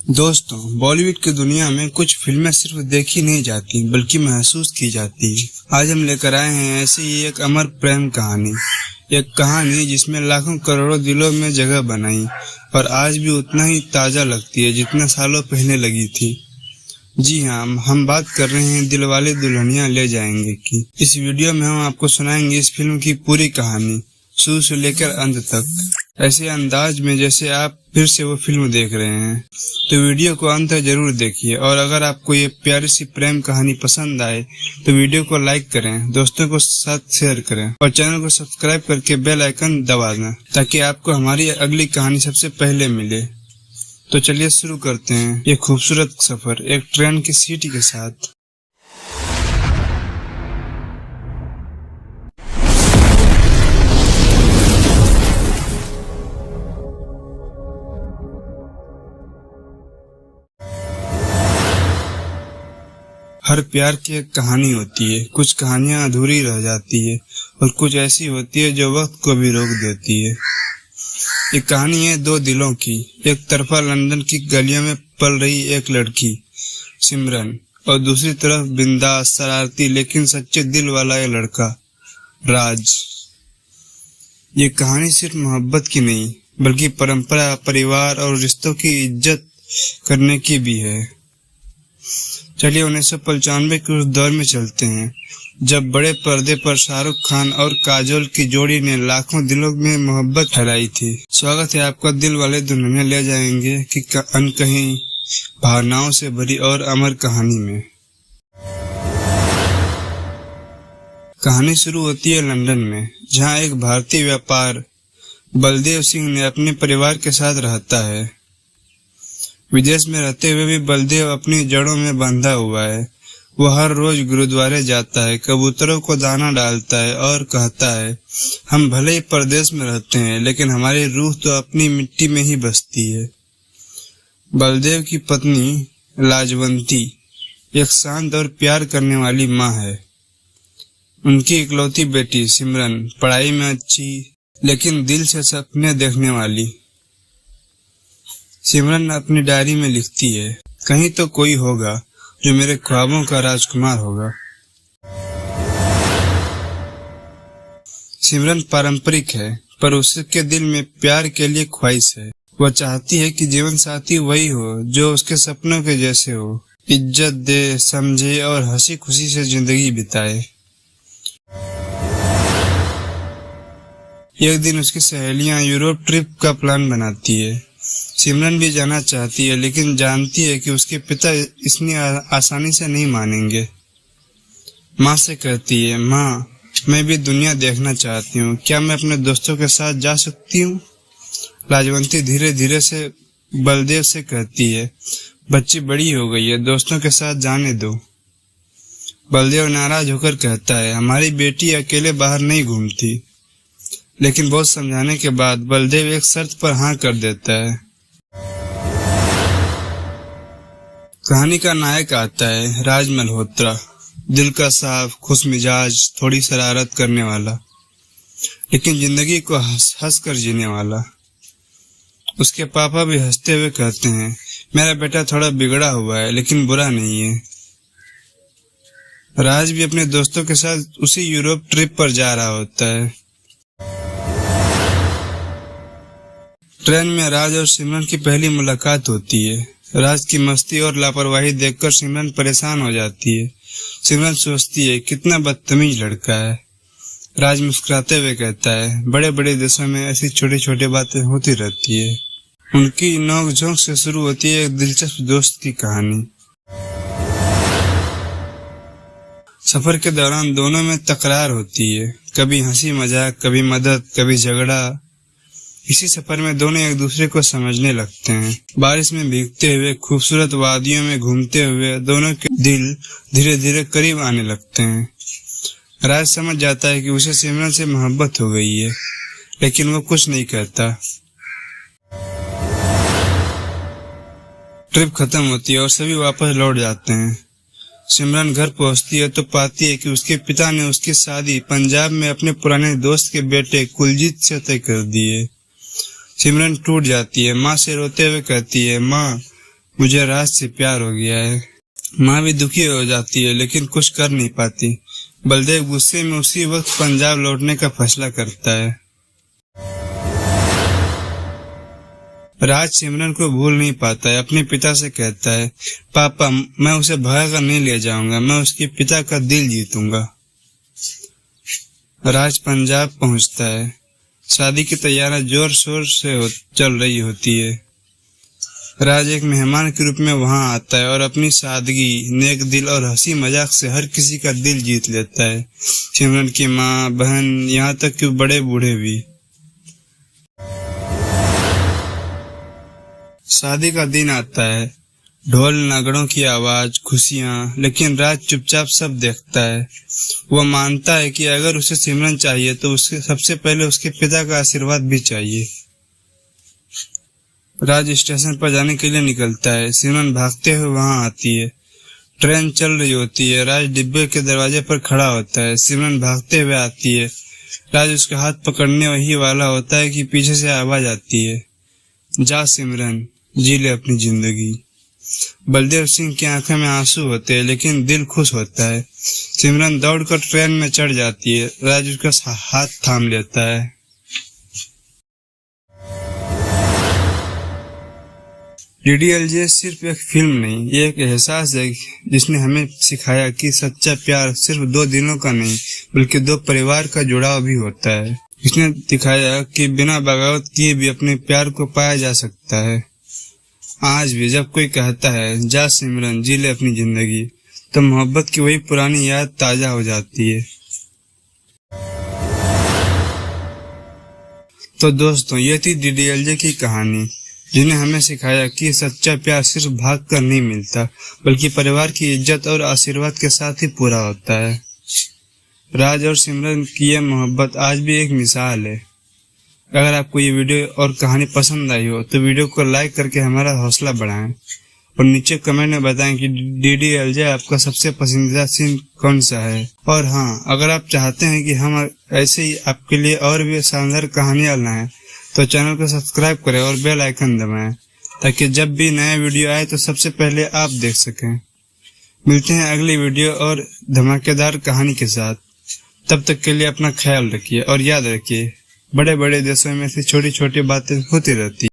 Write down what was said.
दोस्तों, बॉलीवुड की दुनिया में कुछ फिल्में सिर्फ देखी नहीं जाती बल्कि महसूस की जाती है। आज हम लेकर आए हैं ऐसी ही एक अमर प्रेम कहानी, एक कहानी जिसमें लाखों करोड़ों दिलों में जगह बनाई और आज भी उतना ही ताजा लगती है जितना सालों पहले लगी थी। जी हाँ, हम बात कर रहे हैं दिलवाले दुल्हनिया ले जाएंगे की। इस वीडियो में हम आपको सुनाएंगे इस फिल्म की पूरी कहानी शुरू से लेकर अंत तक, ऐसे अंदाज में जैसे आप फिर से वो फिल्म देख रहे हैं। तो वीडियो को अंत तक जरूर देखिए और अगर आपको ये प्यारी सी प्रेम कहानी पसंद आए तो वीडियो को लाइक करें, दोस्तों को साथ शेयर करें और चैनल को सब्सक्राइब करके बेल आइकन दबा दें ताकि आपको हमारी अगली कहानी सबसे पहले मिले। तो चलिए शुरू करते हैं ये खूबसूरत सफर एक ट्रेन की सीटी के साथ। हर प्यार की एक कहानी होती है, कुछ कहानियां अधूरी रह जाती है और कुछ ऐसी होती है जो वक्त को भी रोक देती है। एक कहानी है दो दिलों की। एक तरफा लंदन की गलियों में पल रही एक लड़की सिमरन और दूसरी तरफ बिंदास, शरारती लेकिन सच्चे दिल वाला एक लड़का राज। ये कहानी सिर्फ मोहब्बत की नहीं बल्कि परंपरा, परिवार और रिश्तों की इज्जत करने की भी है। चलिए 1995 के उस दौर में चलते हैं जब बड़े पर्दे पर शाहरुख खान और काजोल की जोड़ी ने लाखों दिलों में मोहब्बत फैलाई थी। स्वागत है आपका दिलवाले दुल्हनिया ले जाएंगे कि अनकही भावनाओं से भरी और अमर कहानी में। कहानी शुरू होती है लंदन में, जहां एक भारतीय व्यापार बलदेव सिंह ने अपने परिवार के साथ रहता है। विदेश में रहते हुए भी बलदेव अपनी जड़ों में बंधा हुआ है। वो हर रोज गुरुद्वारे जाता है, कबूतरों को दाना डालता है और कहता है, हम भले ही परदेश में रहते हैं लेकिन हमारी रूह तो अपनी मिट्टी में ही बसती है। बलदेव की पत्नी लाजवंती एक शांत और प्यार करने वाली माँ है। उनकी इकलौती बेटी सिमरन पढ़ाई में अच्छी लेकिन दिल से सपने देखने वाली। सिमरन अपनी डायरी में लिखती है, कहीं तो कोई होगा जो मेरे ख्वाबों का राजकुमार होगा। सिमरन पारंपरिक है पर उसके दिल में प्यार के लिए ख्वाहिश है। वह चाहती है कि जीवन साथी वही हो जो उसके सपनों के जैसे हो, इज्जत दे, समझे और हंसी खुशी से जिंदगी बिताए। एक दिन उसकी सहेलियां यूरोप ट्रिप का प्लान बनाती है। सिमरन भी जाना चाहती है लेकिन जानती है कि उसके पिता इतनी आसानी से नहीं मानेंगे। माँ से कहती है, माँ मैं भी दुनिया देखना चाहती हूँ, क्या मैं अपने दोस्तों के साथ जा सकती हूँ? लाजवंती धीरे धीरे से बलदेव से कहती है, बच्ची बड़ी हो गई है, दोस्तों के साथ जाने दो। बलदेव नाराज होकर कहता है, हमारी बेटी अकेले बाहर नहीं घूमती। लेकिन बहुत समझाने के बाद बलदेव एक शर्त पर हाँ कर देता है। कहानी का नायक आता है राज मल्होत्रा, दिल का साफ, खुश मिजाज, थोड़ी शरारत करने वाला लेकिन जिंदगी को हंस कर जीने वाला। उसके पापा भी हंसते हुए कहते हैं, मेरा बेटा थोड़ा बिगड़ा हुआ है लेकिन बुरा नहीं है। राज भी अपने दोस्तों के साथ उसी यूरोप ट्रिप पर जा रहा होता है। ट्रेन में राज और सिमरन की पहली मुलाकात होती है। राज की मस्ती और लापरवाही देखकर सिमरन परेशान हो जाती है। सिमरन सोचती है, कितना बदतमीज लड़का है। राज मुस्कुराते हुए कहता है, बड़े बड़े देशों में ऐसी छोटी छोटी बातें होती रहती है। उनकी नोकझोंक से शुरू होती है एक दिलचस्प दोस्त की कहानी। सफर के दौरान दोनों में तकरार होती है, कभी हंसी मजाक, कभी मदद, कभी झगड़ा। इसी सफर में दोनों एक दूसरे को समझने लगते हैं। बारिश में भीगते हुए, खूबसूरत वादियों में घूमते हुए दोनों के दिल धीरे धीरे करीब आने लगते हैं। राज समझ जाता है कि उसे सिमरन से मोहब्बत हो गई है लेकिन वो कुछ नहीं कहता। ट्रिप खत्म होती है और सभी वापस लौट जाते हैं। सिमरन घर पहुंचती है तो पाती है कि उसके पिता ने उसकी शादी पंजाब में अपने पुराने दोस्त के बेटे कुलजीत से तय कर दी है। सिमरन टूट जाती है, माँ से रोते हुए कहती है, माँ मुझे राज से प्यार हो गया है। माँ भी दुखी हो जाती है लेकिन कुछ कर नहीं पाती। बलदेव गुस्से में उसी वक्त पंजाब लौटने का फैसला करता है। राज सिमरन को भूल नहीं पाता है। अपने पिता से कहता है, पापा मैं उसे भगाकर नहीं ले जाऊंगा, मैं उसके पिता का दिल जीतूंगा। राज पंजाब पहुंचता है। शादी की तैयारियां जोर शोर से चल रही होती है। राज एक मेहमान के रूप में वहां आता है और अपनी सादगी, नेक दिल और हंसी मजाक से हर किसी का दिल जीत लेता है। सिमरन की माँ, बहन, यहाँ तक कि बड़े बूढ़े भी। शादी का दिन आता है। ढोल नगाड़ों की आवाज, खुशियां, लेकिन राज चुपचाप सब देखता है। वह मानता है कि अगर उसे सिमरन चाहिए तो उसके सबसे पहले उसके पिता का आशीर्वाद भी चाहिए। राज स्टेशन पर जाने के लिए निकलता है। सिमरन भागते हुए वहां आती है। ट्रेन चल रही होती है। राज डिब्बे के दरवाजे पर खड़ा होता है। सिमरन भागते हुए आती है। राज उसका हाथ पकड़ने वही वाला होता है कि पीछे से आवाज आती है, जा सिमरन, जी ले अपनी जिंदगी। बलदेव सिंह की आंखों में आंसू होते हैं लेकिन दिल खुश होता है। सिमरन दौड़कर ट्रेन में चढ़ जाती है। राज उसका हाथ थाम लेता है। डीडीएलजे सिर्फ एक फिल्म नहीं, ये एक एहसास है जिसने हमें सिखाया कि सच्चा प्यार सिर्फ दो दिलों का नहीं बल्कि दो परिवार का जुड़ाव भी होता है। इसने दिखाया कि बिना बगावत किए भी अपने प्यार को पाया जा सकता है। आज भी जब कोई कहता है, जा सिमरन, जी ले अपनी जिंदगी, तो मोहब्बत की वही पुरानी याद ताजा हो जाती है। तो दोस्तों, ये थी डीडीएलजे की कहानी, जिन्हें हमें सिखाया कि सच्चा प्यार सिर्फ भाग कर नहीं मिलता बल्कि परिवार की इज्जत और आशीर्वाद के साथ ही पूरा होता है। राज और सिमरन की यह मोहब्बत आज भी एक मिसाल है। अगर आपको ये वीडियो और कहानी पसंद आई हो तो वीडियो को लाइक करके हमारा हौसला बढ़ाएं और नीचे कमेंट में बताएं कि डीडीएलजे आपका सबसे पसंदीदा सीन कौन सा है। और हाँ, अगर आप चाहते हैं कि हम ऐसे ही आपके लिए और भी शानदार कहानियां लाएं तो चैनल को सब्सक्राइब करें और बेल आइकन दबाएं ताकि जब भी नया वीडियो आए तो सबसे पहले आप देख सकें। मिलते हैं अगली वीडियो और धमाकेदार कहानी के साथ। तब तक के लिए अपना ख्याल रखिए और याद रखिए, बड़े बड़े देशों में से छोटी छोटी बातें होती रहती।